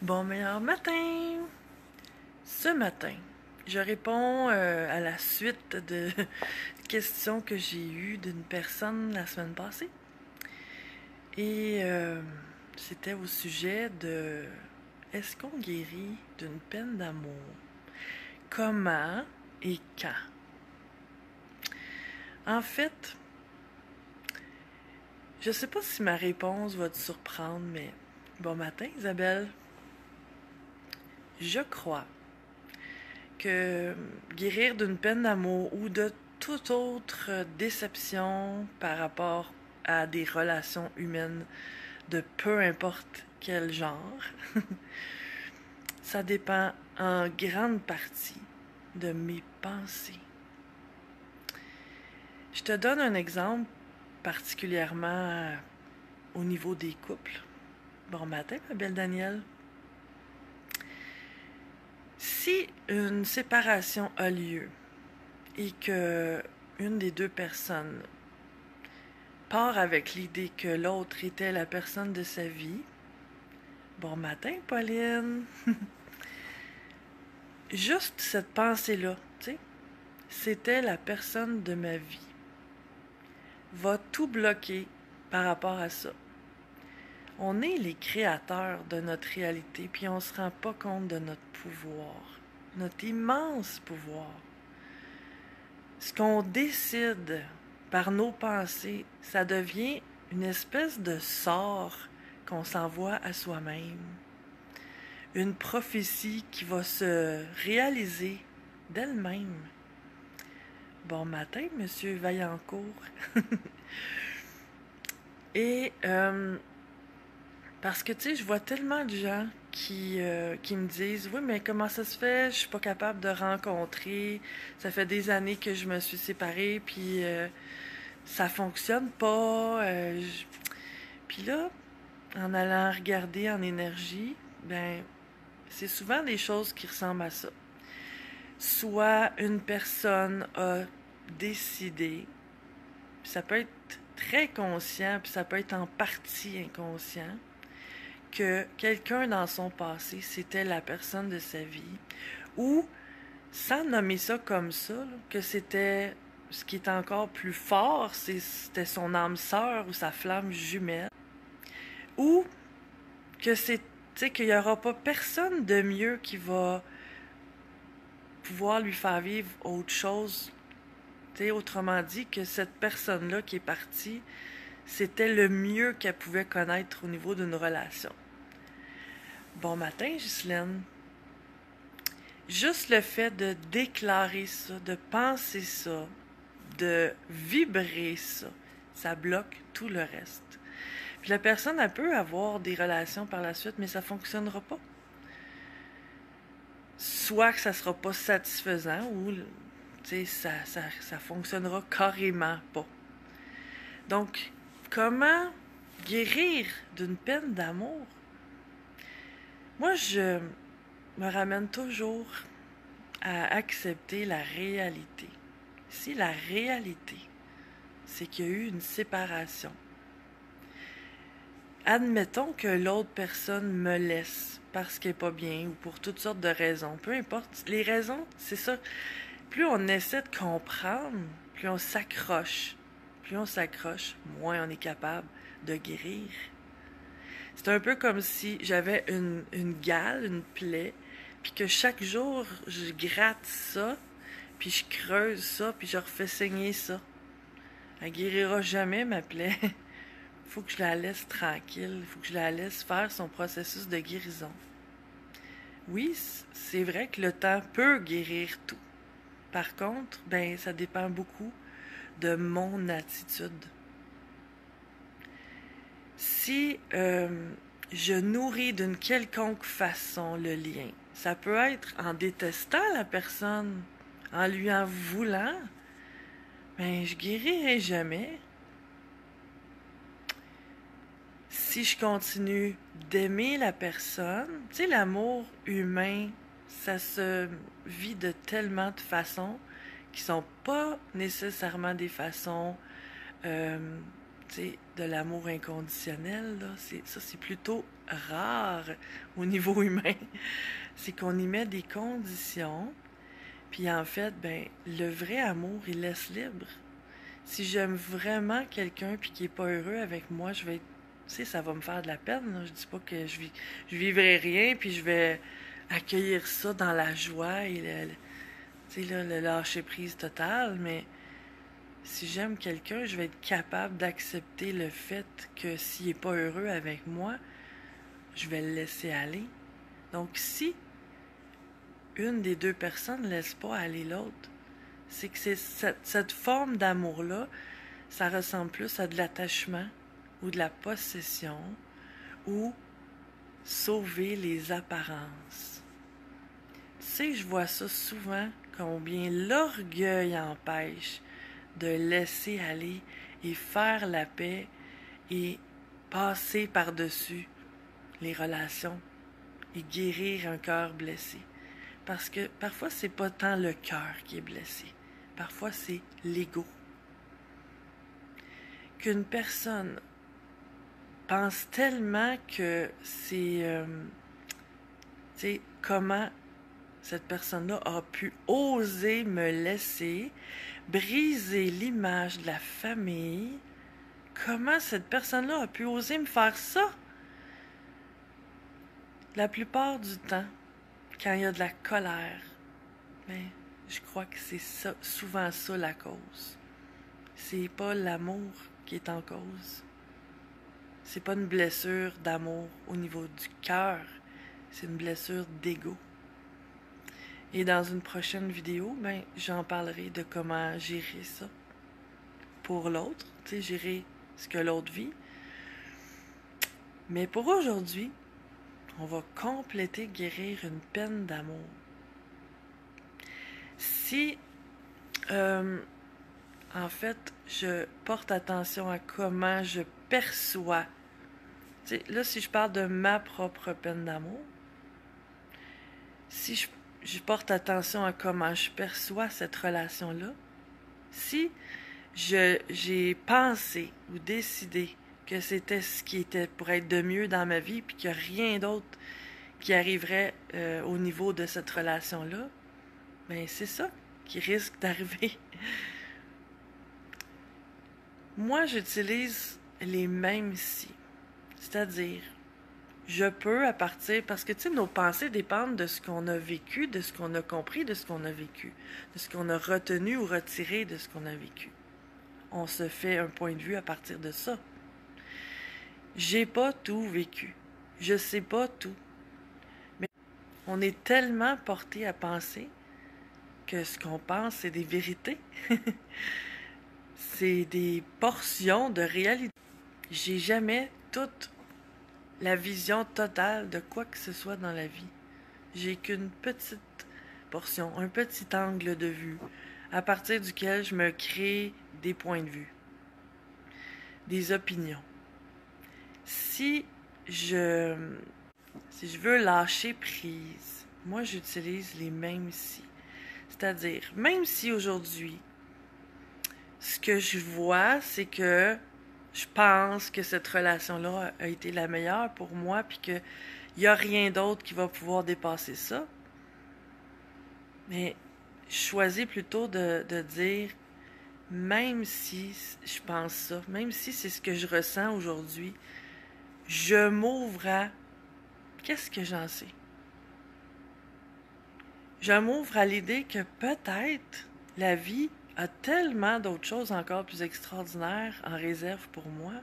Bon meilleur matin! Ce matin, je réponds à la suite de questions que j'ai eues d'une personne la semaine passée. Et c'était au sujet de est-ce qu'on guérit d'une peine d'amour? Comment et quand? En fait, je sais pas si ma réponse va te surprendre, mais bon matin Isabelle. Je crois que guérir d'une peine d'amour ou de toute autre déception par rapport à des relations humaines de peu importe quel genre, ça dépend en grande partie de mes pensées. Je te donne un exemple particulièrement au niveau des couples. Bon matin, ma belle Danielle. Si une séparation a lieu et que une des deux personnes part avec l'idée que l'autre était la personne de sa vie. Bon matin, Pauline. Juste cette pensée-là, tu sais, c'était la personne de ma vie, va tout bloquer par rapport à ça. On est les créateurs de notre réalité, puis on se rend pas compte de notre pouvoir, notre immense pouvoir. Ce qu'on décide par nos pensées, ça devient une espèce de sort qu'on s'envoie à soi-même. Une prophétie qui va se réaliser d'elle-même. Bon matin, Monsieur Vaillancourt. Et parce que, tu sais, je vois tellement de gens qui me disent « Oui, mais comment ça se fait? Je suis pas capable de rencontrer. Ça fait des années que je me suis séparée, puis ça fonctionne pas. Puis là, en allant regarder en énergie, ben, c'est souvent des choses qui ressemblent à ça. Soit une personne a décidé, puis ça peut être très conscient, puis ça peut être en partie inconscient, que quelqu'un dans son passé, c'était la personne de sa vie, ou, sans nommer ça comme ça, là, que c'était ce qui est encore plus fort, c'était son âme sœur ou sa flamme jumelle, ou que c'est, tu sais, qu'il n'y aura pas personne de mieux qui va pouvoir lui faire vivre autre chose. T'sais, autrement dit, que cette personne-là qui est partie, c'était le mieux qu'elle pouvait connaître au niveau d'une relation. Bon matin, Ghislaine. Juste le fait de déclarer ça, de penser ça, de vibrer ça, ça bloque tout le reste. Puis la personne, elle peut avoir des relations par la suite, mais ça fonctionnera pas. Soit que ça sera pas satisfaisant ou ça fonctionnera carrément pas. Donc, comment guérir d'une peine d'amour? Moi, je me ramène toujours à accepter la réalité. Si la réalité, c'est qu'il y a eu une séparation, admettons que l'autre personne me laisse parce qu'elle n'est pas bien ou pour toutes sortes de raisons, peu importe. Les raisons, c'est ça. Plus on essaie de comprendre, plus on s'accroche. Plus on s'accroche, moins on est capable de guérir. C'est un peu comme si j'avais une gale, une plaie, puis que chaque jour, je gratte ça, puis je creuse ça, puis je refais saigner ça. Elle guérira jamais, ma plaie. Faut que je la laisse tranquille, faut que je la laisse faire son processus de guérison. Oui, c'est vrai que le temps peut guérir tout. Par contre, ben, ça dépend beaucoup de mon attitude. Si je nourris d'une quelconque façon le lien, ça peut être en détestant la personne, en lui en voulant, mais je guérirai jamais. Si je continue d'aimer la personne, tu sais, l'amour humain, ça se vit de tellement de façons qui sont pas nécessairement des façons de l'amour inconditionnel, là, c'est plutôt rare au niveau humain. C'est qu'on y met des conditions, puis en fait, ben, le vrai amour, il laisse libre. Si j'aime vraiment quelqu'un puis qu'il est pas heureux avec moi, je vais être, tu sais, ça va me faire de la peine, là. Je dis pas que je vivrai rien puis je vais accueillir ça dans la joie et tu sais, là, le lâcher prise total, mais si j'aime quelqu'un, je vais être capable d'accepter le fait que s'il est pas heureux avec moi, je vais le laisser aller. Donc si une des deux personnes ne laisse pas aller l'autre, c'est que c'est cette forme d'amour-là, ça ressemble plus à de l'attachement ou de la possession ou sauver les apparences. Tu sais, je vois ça souvent, combien l'orgueil empêche de laisser aller et faire la paix et passer par-dessus les relations et guérir un cœur blessé. Parce que parfois, c'est pas tant le cœur qui est blessé. Parfois, c'est l'ego. Qu'une personne pense tellement que c'est... tu sais, comment cette personne-là a pu oser me laisser briser l'image de la famille. Comment cette personne-là a pu oser me faire ça? La plupart du temps, quand il y a de la colère, ben, je crois que c'est ça, souvent ça la cause. C'est pas l'amour qui est en cause. C'est pas une blessure d'amour au niveau du cœur. C'est une blessure d'ego. Et dans une prochaine vidéo, ben, j'en parlerai de comment gérer ça pour l'autre. Tu sais, gérer ce que l'autre vit. Mais pour aujourd'hui, on va compléter guérir une peine d'amour. Si, en fait, je porte attention à comment je perçois, tu sais, là, si je parle de ma propre peine d'amour, si je porte attention à comment je perçois cette relation-là, si j'ai pensé ou décidé que c'était ce qui était pour être de mieux dans ma vie, puis qu'il n'y a rien d'autre qui arriverait au niveau de cette relation-là, ben c'est ça qui risque d'arriver. Moi, j'utilise les mêmes si. C'est-à-dire, je peux à partir... Parce que, tu sais, nos pensées dépendent de ce qu'on a vécu, de ce qu'on a compris, de ce qu'on a vécu, de ce qu'on a retenu ou retiré de ce qu'on a vécu. On se fait un point de vue à partir de ça. J'ai pas tout vécu. Je sais pas tout. Mais on est tellement porté à penser que ce qu'on pense, c'est des vérités. C'est des portions de réalité. J'ai jamais toute la vision totale de quoi que ce soit dans la vie. J'ai qu'une petite portion, un petit angle de vue, à partir duquel je me crée des points de vue, des opinions. Si je veux lâcher prise, moi j'utilise les mêmes si. C'est-à-dire, même si aujourd'hui, ce que je vois, c'est que je pense que cette relation-là a été la meilleure pour moi, puis qu'il n'y a rien d'autre qui va pouvoir dépasser ça. Mais je choisis plutôt de dire, même si je pense ça, même si c'est ce que je ressens aujourd'hui, je m'ouvre à... Qu'est-ce que j'en sais? Je m'ouvre à l'idée que peut-être la vie a tellement d'autres choses encore plus extraordinaires en réserve pour moi.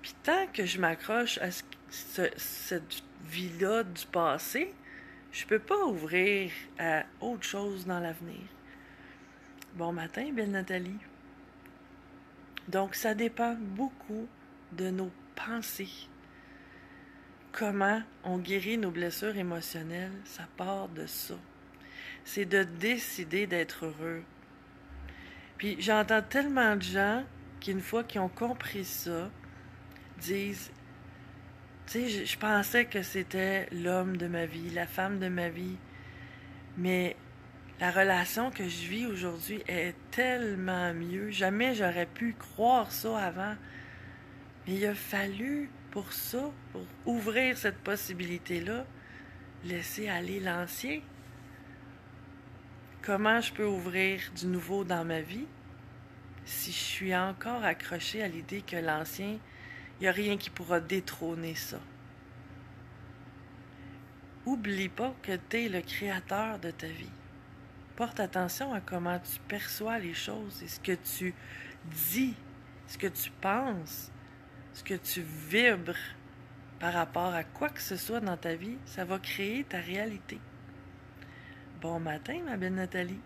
Puis tant que je m'accroche à cette vie-là du passé, je peux pas ouvrir à autre chose dans l'avenir. Bon matin, belle Nathalie. Donc ça dépend beaucoup de nos pensées. Comment on guérit nos blessures émotionnelles, ça part de ça. C'est de décider d'être heureux. Puis j'entends tellement de gens qui, une fois qu'ils ont compris ça, disent, tu sais, je pensais que c'était l'homme de ma vie, la femme de ma vie, mais la relation que je vis aujourd'hui est tellement mieux. Jamais j'aurais pu croire ça avant. Mais il a fallu pour ça, pour ouvrir cette possibilité-là, laisser aller l'ancien. Comment je peux ouvrir du nouveau dans ma vie si je suis encore accrochée à l'idée que l'ancien, il n'y a rien qui pourra détrôner ça? Oublie pas que tu es le créateur de ta vie. Porte attention à comment tu perçois les choses et ce que tu dis, ce que tu penses, ce que tu vibres par rapport à quoi que ce soit dans ta vie, ça va créer ta réalité. Bon matin, ma belle Nathalie.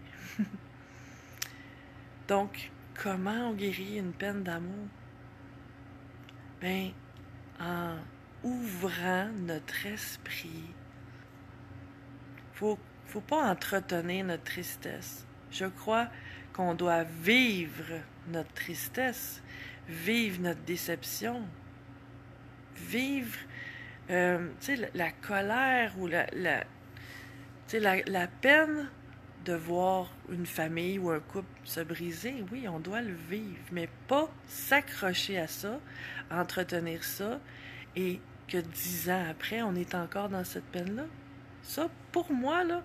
Donc, comment on guérit une peine d'amour? Ben, en ouvrant notre esprit. Faut pas entretenir notre tristesse. Je crois qu'on doit vivre notre tristesse, vivre notre déception, vivre la colère ou la peine de voir une famille ou un couple se briser. Oui, on doit le vivre, mais pas s'accrocher à ça, entretenir ça, et que 10 ans après, on est encore dans cette peine-là. Ça, pour moi, là,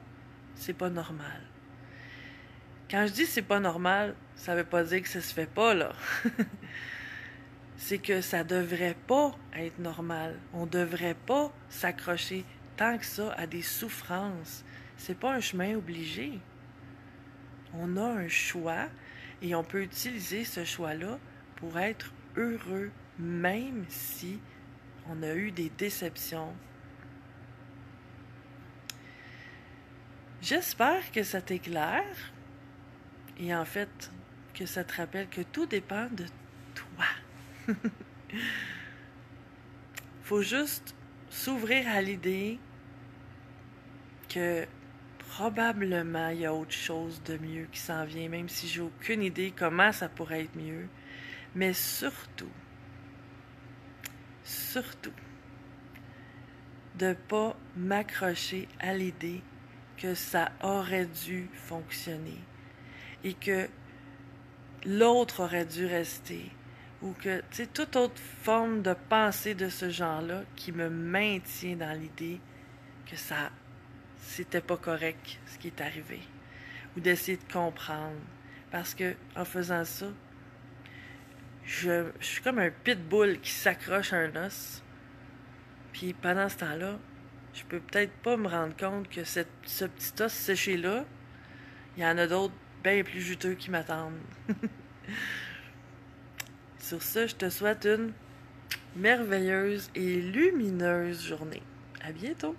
c'est pas normal. Quand je dis c'est pas normal, ça veut pas dire que ça se fait pas, là. C'est que ça devrait pas être normal. On devrait pas s'accrocher tant que ça à des souffrances. C'est pas un chemin obligé. On a un choix et on peut utiliser ce choix-là pour être heureux, même si on a eu des déceptions. J'espère que ça t'éclaire et en fait que ça te rappelle que tout dépend de toi. Faut juste s'ouvrir à l'idée que probablement il y a autre chose de mieux qui s'en vient, même si j'ai aucune idée comment ça pourrait être mieux. Mais surtout, de pas m'accrocher à l'idée que ça aurait dû fonctionner et que l'autre aurait dû rester, ou que, tu sais, toute autre forme de pensée de ce genre-là qui me maintient dans l'idée que c'était pas correct ce qui est arrivé, ou d'essayer de comprendre, parce que en faisant ça, je suis comme un pitbull qui s'accroche à un os, puis pendant ce temps-là, je peux peut-être pas me rendre compte que ce petit os séché-là, il y en a d'autres bien plus juteux qui m'attendent. Sur ce, je te souhaite une merveilleuse et lumineuse journée. À bientôt!